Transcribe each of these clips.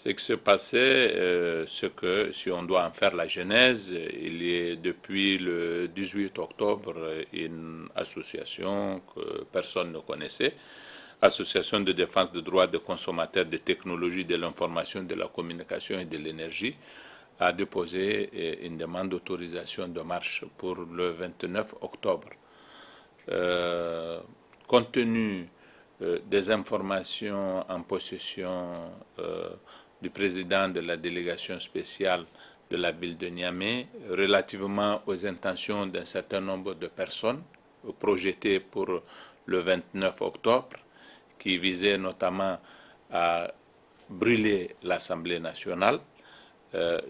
Ce qui se passait, c'est que si on doit en faire la genèse, il y a depuis le 18 octobre une association que personne ne connaissait, Association de défense des droits des consommateurs de technologies de l'information, de la communication et de l'énergie, a déposé une demande d'autorisation de marche pour le 29 octobre. Euh, Compte tenu des informations en possession du président de la délégation spéciale de la ville de Niamey relativement aux intentions d'un certain nombre de personnes projetées pour le 29 octobre, qui visaient notamment à brûler l'Assemblée nationale.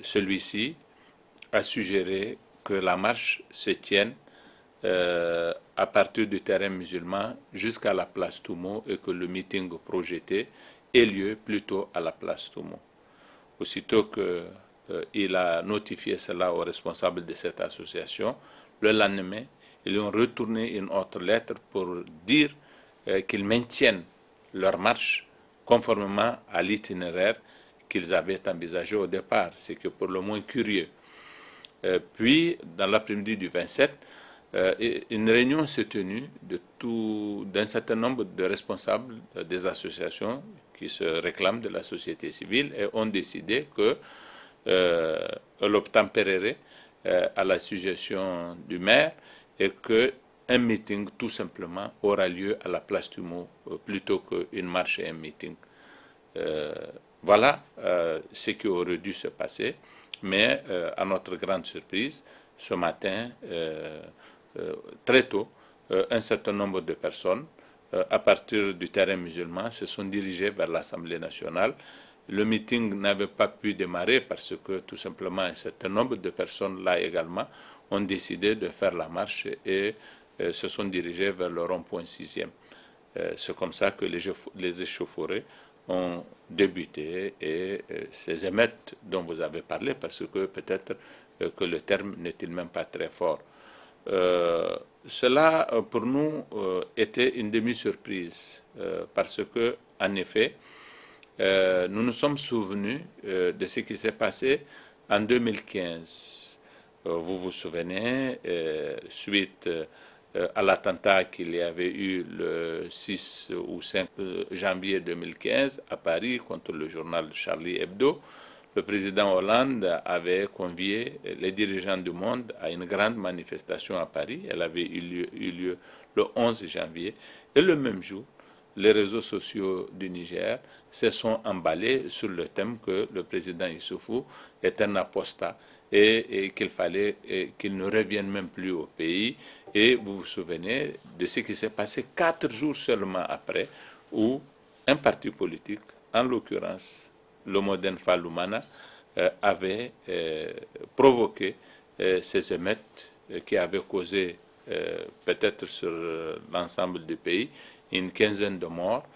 Celui-ci a suggéré que la marche se tienne à partir du terrain musulman jusqu'à la place Toumo et que le meeting projeté ait lieu plutôt à la place Toumo. Aussitôt qu'il a notifié cela aux responsables de cette association, le lendemain, ils ont retourné une autre lettre pour dire qu'ils maintiennent leur marche conformément à l'itinéraire qu'ils avaient envisagé au départ, ce qui est pour le moins curieux. Puis, dans l'après-midi du 27, une réunion s'est tenue d'un certain nombre de responsables des associations qui se réclament de la société civile et ont décidé que l'obtempérerait à la suggestion du maire et qu'un meeting tout simplement aura lieu à la place du mot plutôt qu'une marche et un meeting. Voilà ce qui aurait dû se passer, mais à notre grande surprise, ce matin, très tôt, un certain nombre de personnes, à partir du terrain musulman, se sont dirigées vers l'Assemblée nationale. Le meeting n'avait pas pu démarrer parce que tout simplement un certain nombre de personnes là également ont décidé de faire la marche et se sont dirigées vers le rond-point 6e. C'est comme ça que les échauffourées ont débuté et ces émeutes dont vous avez parlé, parce que peut-être que le terme n'est-il même pas très fort. Cela, pour nous, était une demi-surprise, parce que, en effet, nous nous sommes souvenus de ce qui s'est passé en 2015. Vous vous souvenez, suite à l'attentat qu'il y avait eu le 6 ou 5 janvier 2015 à Paris contre le journal Charlie Hebdo, le président Hollande avait convié les dirigeants du monde à une grande manifestation à Paris. Elle avait eu lieu le 11 janvier. Et le même jour, les réseaux sociaux du Niger se sont emballés sur le thème que le président Issoufou est un apostat et qu'il fallait qu'il ne revienne même plus au pays. Et vous vous souvenez de ce qui s'est passé 4 jours seulement après, où un parti politique, en l'occurrence le Modern Falumana, avait provoqué ces émeutes qui avaient causé peut-être sur l'ensemble du pays une quinzaine de morts,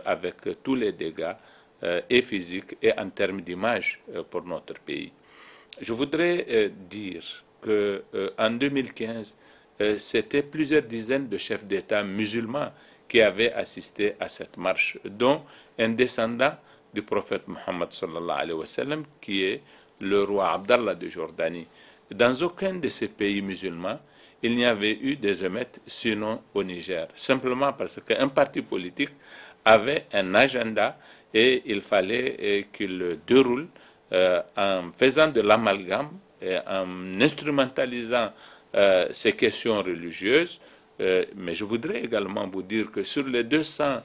avec tous les dégâts et physiques et en termes d'image pour notre pays. Je voudrais dire qu'en 2015, c'était plusieurs dizaines de chefs d'État musulmans qui avaient assisté à cette marche, dont un descendant du prophète Mohammed sallallahu alayhi wa sallam, qui est le roi Abdallah de Jordanie. Dans aucun de ces pays musulmans, il n'y avait eu des émeutes, sinon au Niger, simplement parce qu'un parti politique avait un agenda et il fallait qu'il le déroule en faisant de l'amalgame, en instrumentalisant ces questions religieuses. Mais je voudrais également vous dire que sur les 200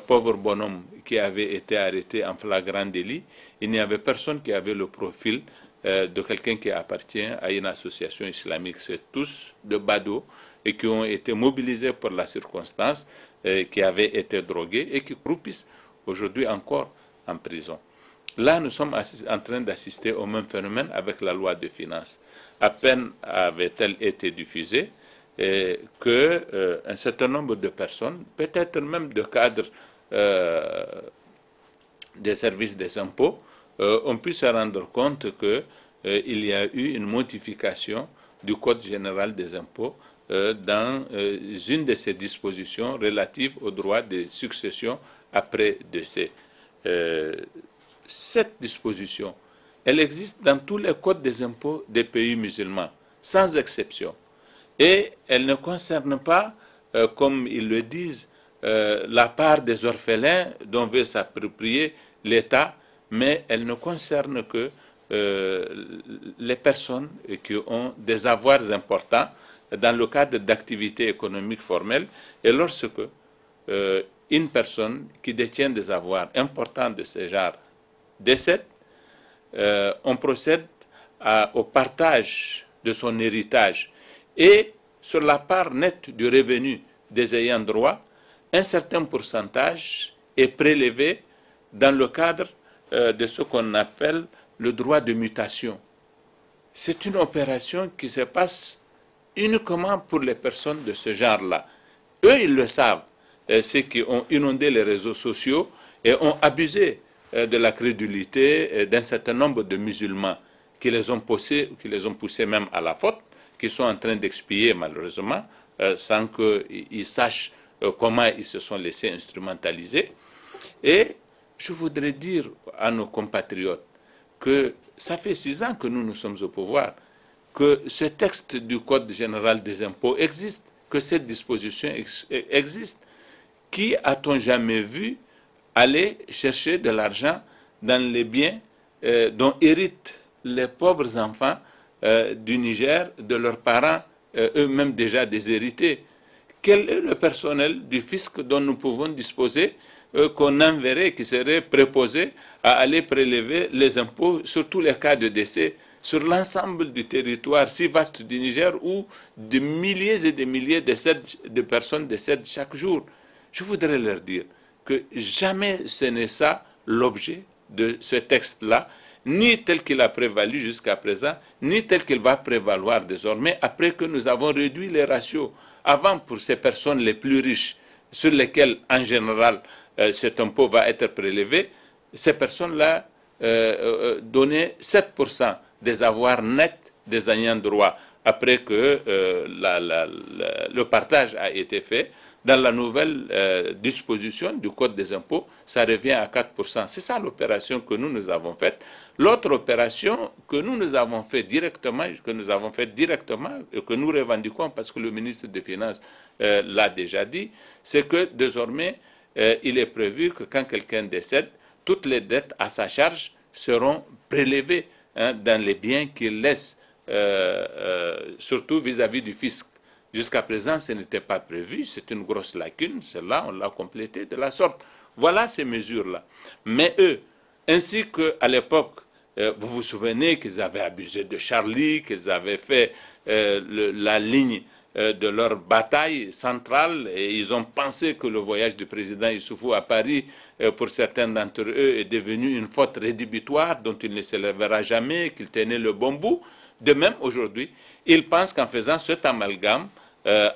pauvres bonhommes qui avaient été arrêtés en flagrant délit, il n'y avait personne qui avait le profil de quelqu'un qui appartient à une association islamique. C'est tous de badauds et qui ont été mobilisés pour la circonstance, qui avaient été drogués et qui croupissent aujourd'hui encore en prison. Là, nous sommes en train d'assister au même phénomène avec la loi de finances. À peine avait-elle été diffusée qu'un certain nombre de personnes, peut-être même de cadres des services des impôts, ont pu se rendre compte qu'il y a eu une modification du Code général des impôts dans une de ces dispositions relatives au droit de succession après décès. cette disposition, elle existe dans tous les codes des impôts des pays musulmans, sans exception. Et elle ne concerne pas, comme ils le disent, la part des orphelins dont veut s'approprier l'État, mais elle ne concerne que les personnes qui ont des avoirs importants dans le cadre d'activités économiques formelles. Et lorsque une personne qui détient des avoirs importants de ce genre décède, on procède au partage de son héritage. Et sur la part nette du revenu des ayants droit, un certain pourcentage est prélevé dans le cadre de ce qu'on appelle le droit de mutation. C'est une opération qui se passe uniquement pour les personnes de ce genre-là. Eux, ils le savent, ceux qui ont inondé les réseaux sociaux et ont abusé de la crédulité d'un certain nombre de musulmans qui les ont poussés même à la faute, qui sont en train d'expier malheureusement, sans qu'ils sachent comment ils se sont laissés instrumentaliser. Et je voudrais dire à nos compatriotes que ça fait 6 ans que nous sommes au pouvoir, que ce texte du Code général des impôts existe, que cette disposition existe. Qui a-t-on jamais vu aller chercher de l'argent dans les biens dont héritent les pauvres enfants du Niger, de leurs parents eux-mêmes déjà déshérités? Quel est le personnel du fisc dont nous pouvons disposer, qu'on enverrait, qui serait préposé à aller prélever les impôts sur tous les cas de décès sur l'ensemble du territoire si vaste du Niger où des milliers et des milliers de personnes décèdent chaque jour? Je voudrais leur dire que jamais ce n'est ça l'objet de ce texte-là, ni tel qu'il a prévalu jusqu'à présent, ni tel qu'il va prévaloir désormais, après que nous avons réduit les ratios. Avant, pour ces personnes les plus riches, sur lesquelles, en général, cet impôt va être prélevé, ces personnes-là donnaient 7% des avoirs nets des ayants droit. Après que le partage a été fait, dans la nouvelle disposition du Code des impôts, ça revient à 4%. C'est ça l'opération que nous avons faite. L'autre opération que nous avons fait directement, et que nous revendiquons parce que le ministre des Finances l'a déjà dit, c'est que désormais, il est prévu que quand quelqu'un décède, toutes les dettes à sa charge seront prélevées dans les biens qu'il laisse, surtout vis-à-vis du fisc. Jusqu'à présent, ce n'était pas prévu, c'est une grosse lacune, celle-là, on l'a complété de la sorte. Voilà ces mesures-là. Mais eux, ainsi qu'à l'époque, vous vous souvenez qu'ils avaient abusé de Charlie, qu'ils avaient fait la ligne de leur bataille centrale, et ils ont pensé que le voyage du président Issoufou à Paris, pour certains d'entre eux, est devenu une faute rédhibitoire dont il ne se lèvera jamais, qu'il tenait le bon bout. De même, aujourd'hui, ils pensent qu'en faisant cet amalgame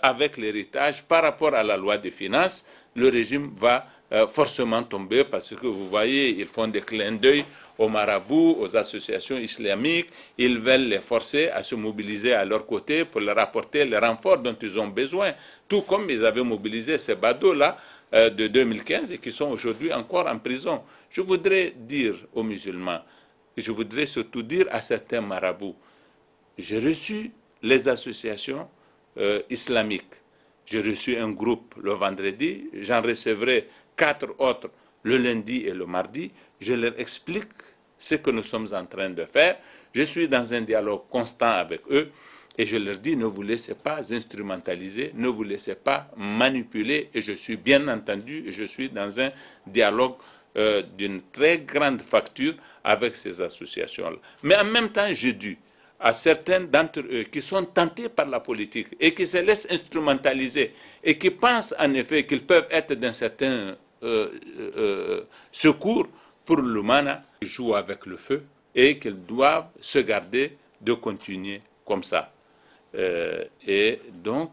avec l'héritage par rapport à la loi des finances, le régime va forcément tomber parce que vous voyez, ils font des clins d'œil aux marabouts, aux associations islamiques, ils veulent les forcer à se mobiliser à leur côté pour leur apporter les renforts dont ils ont besoin, tout comme ils avaient mobilisé ces badauds-là de 2015 et qui sont aujourd'hui encore en prison. Je voudrais dire aux musulmans, je voudrais surtout dire à certains marabouts, j'ai reçu les associations islamiques. J'ai reçu un groupe le vendredi, j'en recevrai 4 autres le lundi et le mardi. Je leur explique ce que nous sommes en train de faire. Je suis dans un dialogue constant avec eux et je leur dis ne vous laissez pas instrumentaliser, ne vous laissez pas manipuler. Et je suis bien entendu, je suis dans un dialogue d'une très grande facture avec ces associations-là. Mais en même temps, j'ai dû à certains d'entre eux qui sont tentés par la politique et qui se laissent instrumentaliser et qui pensent en effet qu'ils peuvent être d'un certain secours pour l'Umana, ils jouent avec le feu et qu'ils doivent se garder de continuer comme ça. Et donc,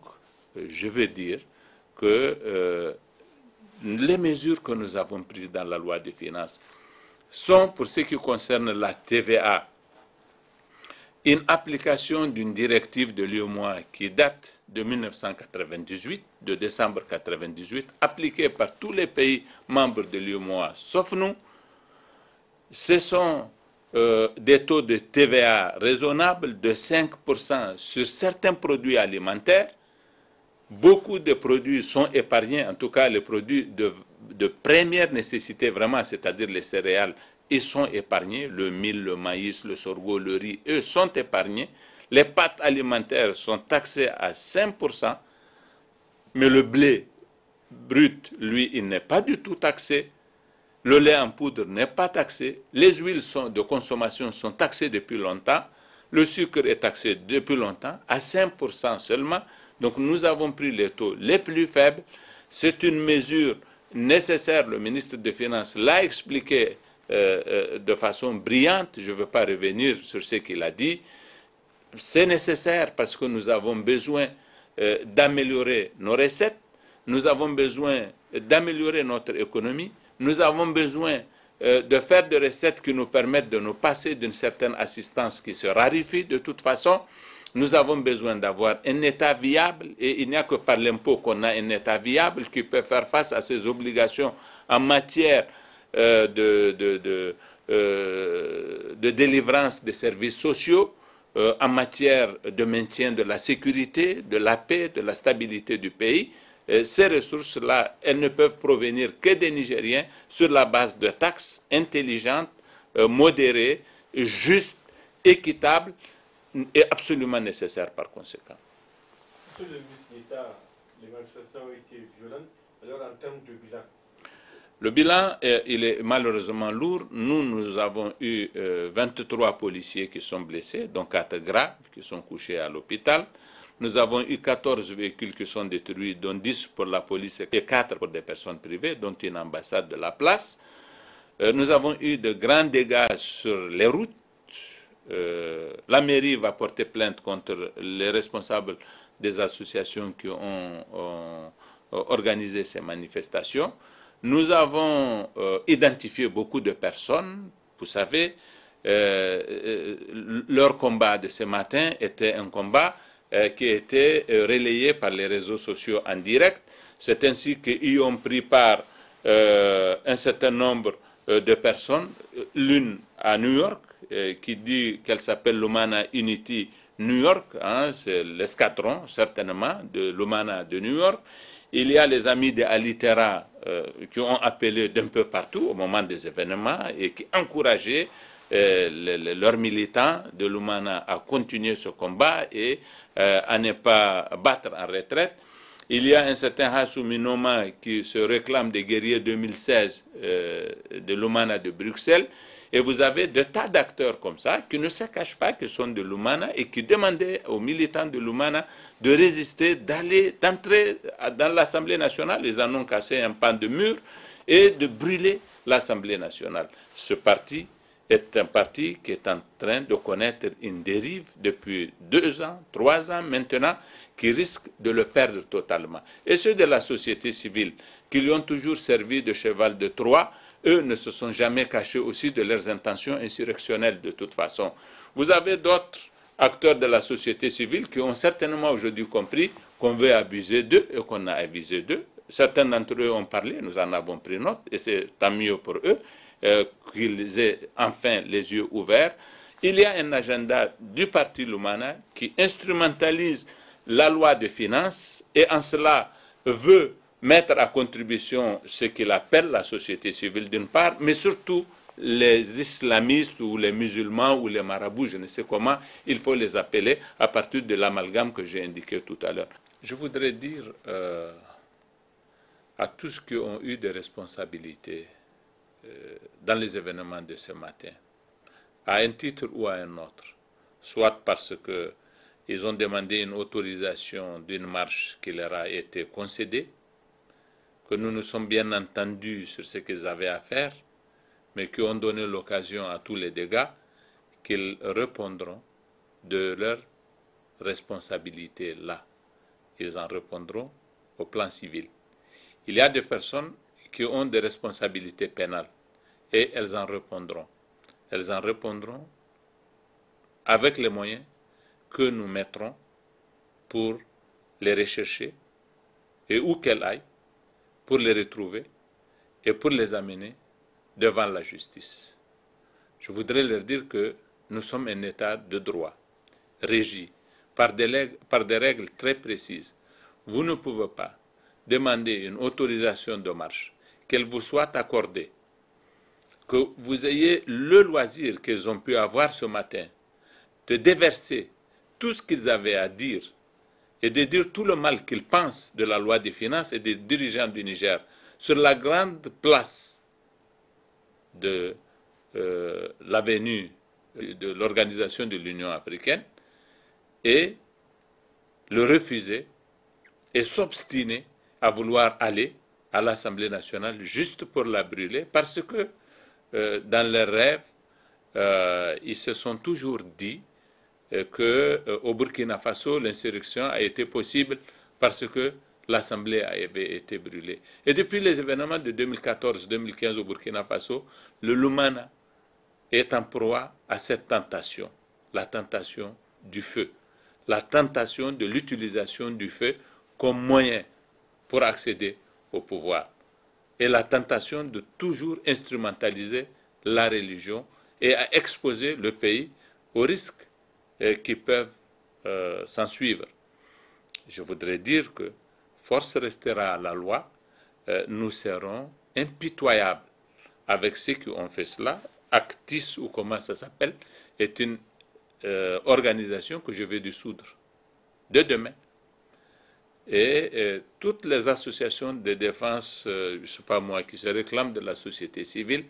je veux dire que les mesures que nous avons prises dans la loi des finances sont, pour ce qui concerne la TVA, une application d'une directive de l'UEMOA qui date de 1998, de décembre 1998, appliquée par tous les pays membres de l'UEMOA, sauf nous, ce sont des taux de TVA raisonnables de 5% sur certains produits alimentaires. Beaucoup de produits sont épargnés, en tout cas les produits de première nécessité vraiment, c'est-à-dire les céréales, ils sont épargnés. Le mil, le maïs, le sorgho, le riz, eux sont épargnés. Les pâtes alimentaires sont taxées à 5%, mais le blé brut, lui, il n'est pas du tout taxé. Le lait en poudre n'est pas taxé. Les huiles de consommation sont taxées depuis longtemps. Le sucre est taxé depuis longtemps, à 5% seulement. Donc nous avons pris les taux les plus faibles. C'est une mesure nécessaire. Le ministre des Finances l'a expliqué de façon brillante. Je ne veux pas revenir sur ce qu'il a dit. C'est nécessaire parce que nous avons besoin d'améliorer nos recettes. Nous avons besoin d'améliorer notre économie. Nous avons besoin de faire des recettes qui nous permettent de nous passer d'une certaine assistance qui se raréfie de toute façon. Nous avons besoin d'avoir un État viable et il n'y a que par l'impôt qu'on a un État viable qui peut faire face à ses obligations en matière de délivrance des services sociaux, en matière de maintien de la sécurité, de la paix, de la stabilité du pays. Ces ressources-là, elles ne peuvent provenir que des Nigériens sur la base de taxes intelligentes, modérées, justes, équitables et absolument nécessaires par conséquent. Monsieur le ministre d'État, les manifestations ont été violentes. Alors en termes de bilan? Le bilan, il est malheureusement lourd. Nous avons eu 23 policiers qui sont blessés, dont 4 graves, qui sont couchés à l'hôpital. Nous avons eu 14 véhicules qui sont détruits, dont 10 pour la police et 4 pour des personnes privées, dont une ambassade de la place. Nous avons eu de grands dégâts sur les routes. La mairie va porter plainte contre les responsables des associations qui ont organisé ces manifestations. Nous avons identifié beaucoup de personnes. Vous savez, leur combat de ce matin était un combat qui était relayé par les réseaux sociaux en direct. C'est ainsi qu'y ont pris part un certain nombre de personnes, l'une à New York, qui dit qu'elle s'appelle Lumana Unity New York, hein, c'est l'escadron certainement de Lumana de New York. Il y a les amis de Alitera qui ont appelé d'un peu partout au moment des événements et qui encourageaient leurs militants de Lumana à continuer ce combat et à ne pas battre en retraite. Il y a un certain Hassoumi Noma qui se réclame des guerriers 2016 de Lumana de Bruxelles. Et vous avez de tas d'acteurs comme ça qui ne se cachent pas qu'ils sont de Lumana et qui demandaient aux militants de Lumana de résister, d'entrer dans l'Assemblée nationale. Ils en ont cassé un pan de mur et de brûler l'Assemblée nationale. Ce parti est un parti qui est en train de connaître une dérive depuis 2 ans, 3 ans maintenant, qui risque de le perdre totalement. Et ceux de la société civile qui lui ont toujours servi de cheval de Troie, eux ne se sont jamais cachés aussi de leurs intentions insurrectionnelles de toute façon. Vous avez d'autres acteurs de la société civile qui ont certainement aujourd'hui compris qu'on veut abuser d'eux et qu'on a abusé d'eux. Certains d'entre eux ont parlé, nous en avons pris note et c'est tant mieux pour eux qu'ils aient enfin les yeux ouverts. Il y a un agenda du parti Lumana qui instrumentalise la loi de finances et en cela veut mettre à contribution ce qu'il appelle la société civile d'une part, mais surtout les islamistes ou les musulmans ou les marabouts, je ne sais comment il faut les appeler, à partir de l'amalgame que j'ai indiqué tout à l'heure. Je voudrais dire à tous qui ont eu des responsabilités dans les événements de ce matin, à un titre ou à un autre, soit parce qu'ils ont demandé une autorisation d'une marche qui leur a été concédée, que nous nous sommes bien entendus sur ce qu'ils avaient à faire, mais qui ont donné l'occasion à tous les dégâts, qu'ils répondront de leurs responsabilités là. Ils en répondront au plan civil. Il y a des personnes qui ont des responsabilités pénales et elles en répondront. Elles en répondront avec les moyens que nous mettrons pour les rechercher et où qu'elles aillent, pour les retrouver et pour les amener devant la justice. je voudrais leur dire que nous sommes un État de droit, régi par des règles très précises. Vous ne pouvez pas demander une autorisation de marche, qu'elle vous soit accordée, que vous ayez le loisir qu'ils ont pu avoir ce matin, de déverser tout ce qu'ils avaient à dire et de dire tout le mal qu'ils pensent de la loi des finances et des dirigeants du Niger sur la grande place de l'avenue de l'Organisation de l'Union africaine et le refuser et s'obstiner à vouloir aller à l'Assemblée nationale juste pour la brûler parce que dans leurs rêves, ils se sont toujours dit qu'au Burkina Faso, l'insurrection a été possible parce que l'Assemblée avait été brûlée. Et depuis les événements de 2014-2015 au Burkina Faso, le Lumana est en proie à cette tentation, la tentation du feu, la tentation de l'utilisation du feu comme moyen pour accéder au pouvoir, et la tentation de toujours instrumentaliser la religion et à exposer le pays aux risques qui peuvent s'en suivre. Je voudrais dire que force restera à la loi, nous serons impitoyables avec ceux qui ont fait cela. Actis, ou comment ça s'appelle, est une organisation que je vais dissoudre de demain. Et toutes les associations de défense, je ne sais pas moi, qui se réclament de la société civile,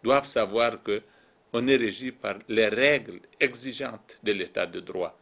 doivent savoir qu'on est régi par les règles exigeantes de l'état de droit.